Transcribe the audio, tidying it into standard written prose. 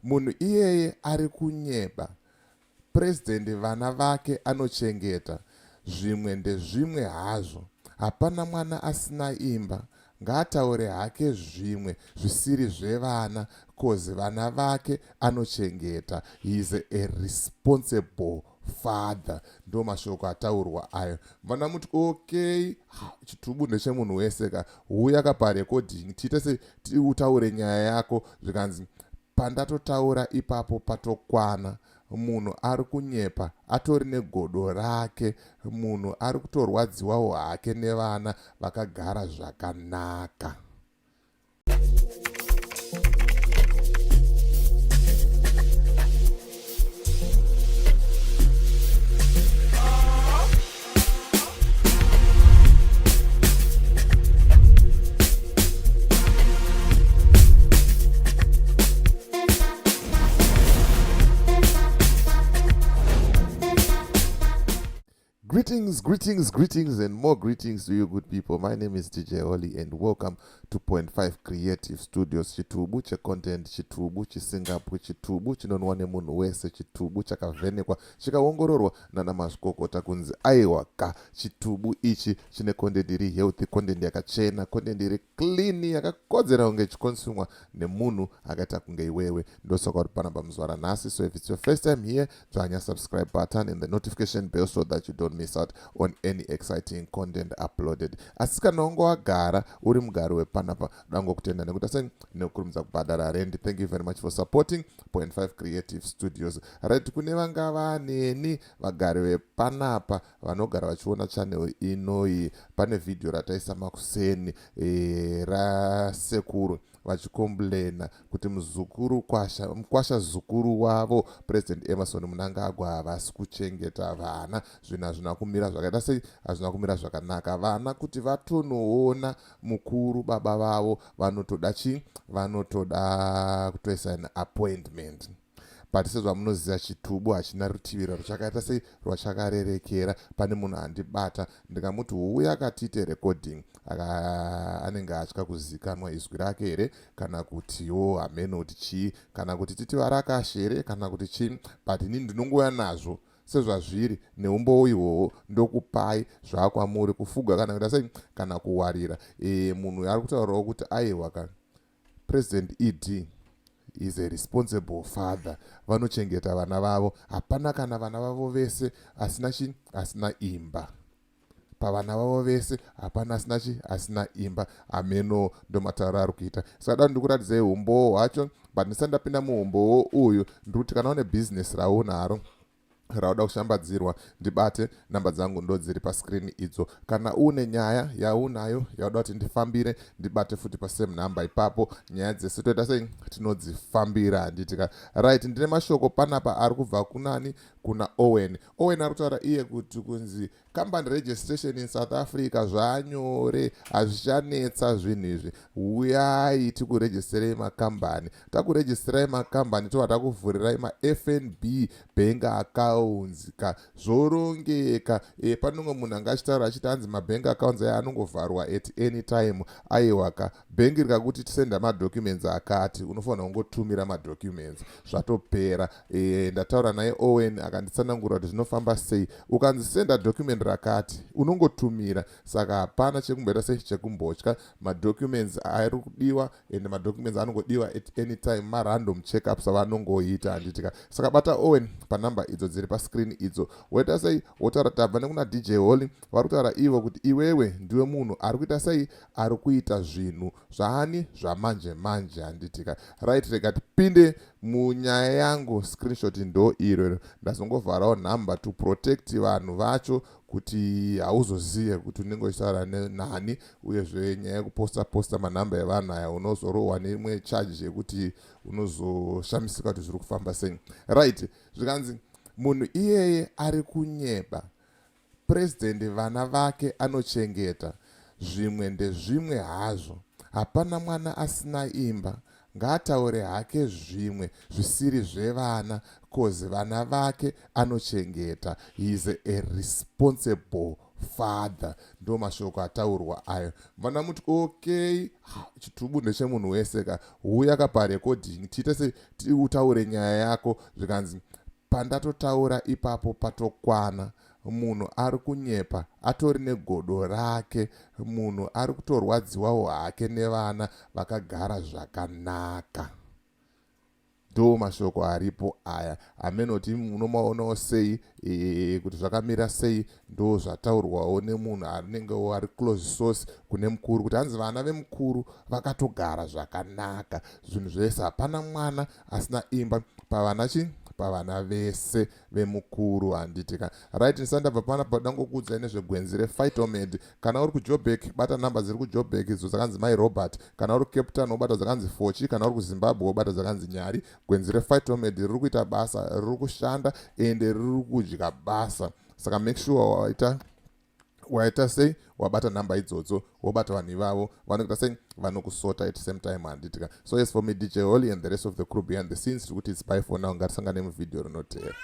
munhu iyeye ari kunyeba. President vana vake anochengeta. Zvimwe ndezvimwe hazvo. Hapana mwana asina imba. Ngaataure hake zvimwe zvisiri zvevana, kozi vana vake anochengeta. He is a responsible father. Ndo mashoko ataurwa ayo. Vana muti okay, chitubu ndechemunhu wese ka. Uya kapa recording tiite utaure nyaya yako zvikanzi pandatotaura ipapo patokwana. Munhu ari kunyepa, atori negodo rake. Munhu ari kutorwadziwawo hake nevana vakagara zvakanaka. Greetings, and more greetings to you good people. My name is DJ Oli and welcome to Point 5 Creative Studios. Chitubu cha content, chitubu chisingapo, chitubu chinonwa nemunhu wese, chitubu chakavhenekwa, chikaongororwa nana mazvikokota kunzi aiwaka. Chitubu ichi chine content iri healthy, content yakachena, content iri clean, yakakodzera kunge chikonsumwa nemunhu akaita kunge iwewe. Ndosaka uri panapa muzuva ranhasi. So if it's your first time here, dzvanya subscribe button and the notification bell so that you don't miss out on any exciting content uploaded. Asi kana ungo wagara uri mugari wepanapa, dango kutenda nekuti aseni nekukurumidza kubhadhara rent. Thank you very much for supporting Point 5 Creative Studios. Right, kune vanga vaneni vagari wepanapa vanogara vachiona channel inoi. Pane video rataisa makuseni rasekuru vachikomblena kuti mukwasha zukuru wavo President Emerson Mnangagwa havasi kuchengeta vana. Zvinhu hazvina kumira zvakaita sei, hazvina kumira zvakanaka. Vana kuti vatonoona mukuru baba vavo vanotoda chi, vanotoda kutoisa an appointment. But sezvamunoziva chitubu hachina rutiviro rwachakaita sei, rwachakarerekera. Pane munhu andibata ndikamuti uya akatiite recording anenge atya kuzikanwa izwi rake here, kana kutiwo hamenoti chii, kana kuti titi varakashere, kana kuti chii. But ini ndinongouya nazvo sezvazviri neumbowo ihwohwo ndokupai zvaakwamuri kufuga kana kuita sei, kana kuwarira. Munhu ari kutaurawo kuti aiwa President ED is a responsible father. Vanochengeta vana vavo. Hapana kana vana vavo vese asina chi, asina imba. Pavana vavo vese hapana asina chi, asina imba. Ameno ndo matauro ari kuita. Saka ndikuratidzai umbowo hwacho, but ndisati ndapinda muumbowo uyu ndikuti kana une business raunaro rauda kushambadzirwa, ndibate. Namba dzangu ndo dziri pascreen idzo. Kana une nyaya yaunayo yauda kuti ndifambire, ndibate futi pasame number ipapo. Nyaya dzese toita sei, tinodzifambira handitika. Right, ndine mashoko panapa ari kubva kunani, kuna Owen. Owen ari kutaura iye kuti kunzi company registration in South Africa zvanyore, hazvichanetsa zvinhu izvi. Uyai tikuregisterai makambani. Takuregisterai makambani tova takuvhurirai ma-FNB bank accounts ka zvorongeka. Panonge munhu angachitaura achiti hanzi mabank accounts aya anongovharwa at any time. Aiwa ka bank rikakuti tisenda madocuments akati, unofanira kungotumira madocuments zvatopera. Ndataura naye Owen akanditsanangura kuti zvinofamba sei. Ukanzisenda document rakati unongotumira. Saka hapana chekumboita sei chekumbotya. Madocuments ari kudiwa and madocuments anongodiwa at any time. Marandom checkups avanongoita handitika. Saka bata Owen panamba idzo dziri pascreen idzo. Woita sei, wotaura tabva nekuna DJ Holly vari kutaura ivo kuti iwewe ndiwe munhu ari kuita sei, ari kuita zvinhu zvaani zvamanje manje handitika. Right, rega tipinde munyaya yangu. Screenshot ndo iro ndazongovharawo number to protect vanhu vacho kuti hauzozive kuti unenge uchitaura nani, uyezve nyaya yekuposta manhamba evanhu aya unozorohwa neimwe charge yekuti unozoshamisika kuti zviri kufamba sei. Right, zvikanzi munhu iyeye ari kunyeba. President vana vake anochengeta. Zvimwe ndezvimwe hazvo. Hapana mwana asina imba. Ngaataure hake zvimwe zvisiri zvevana, kozi vana vake anochengeta. He is a responsible father. Ndo mashoko ataurwa ayo. Vana muti okay, chitubu ndechemunhu wese ka, uya kapa recording tiite se utaure nyaya yako zvikanzi pandatotaura ipapo patokwana. Munhu ari kunyepa, atori negodo rake, munhu ari kutorwadziwawo hake nevana vakagara zvakanaka. Ndo mashoko aripo aya amenoti unomaonawo sei kuti zvakamira sei, ndo zvataurwawo nemunhu anenge ari close source kune mukuru, kuti hanzi vana vemukuru vakatogara zvakanaka, zvinhu zvese, hapana mwana asina imba pavana vese vemukuru handitika. Right, ndisandabva pana padangokuudzai nezvegwenzi rePhytomed. Kana uri kuJoburg bata namba dziri kuJoburg idzo dzakanzi My Robert, kana uri Cape Town wobata dzakanzi Fochi, kana uri kuZimbabwe wobata dzakanzi Nyari. Gwenzi rePhytomed riri kuita basa, riri kushanda ende riri kudya basa. Saka make sure waita sei, wabata namba idzodzo, wobata vanhu ivavo vanoita sei, vanokusota at same time handitika. So yes, for me DJ Holly and the rest of the crew behind the scenes, it's bye for now. Ngatisangane muvidheo rinotevera.